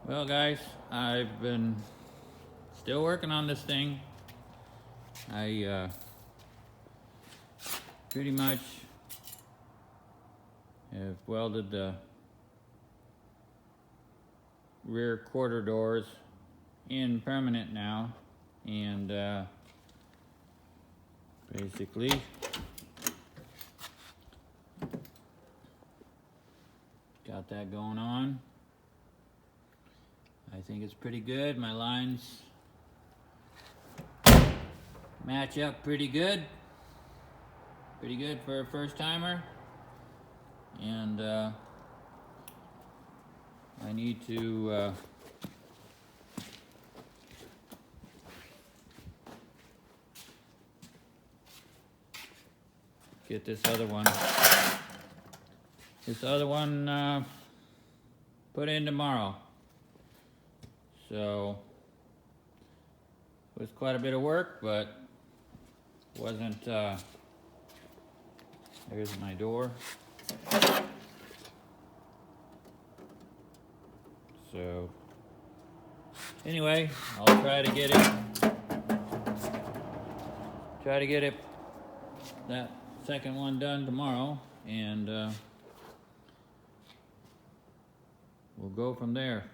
Well guys, I've been still working on this thing. I pretty much have welded the rear quarter doors in permanent now, and basically got that going on. I think it's pretty good. My lines match up pretty good for a first timer, and I need to get this other one put in tomorrow. So it was quite a bit of work, but wasn't there's my door. So anyway, I'll try to get it that second one done tomorrow, and we'll go from there.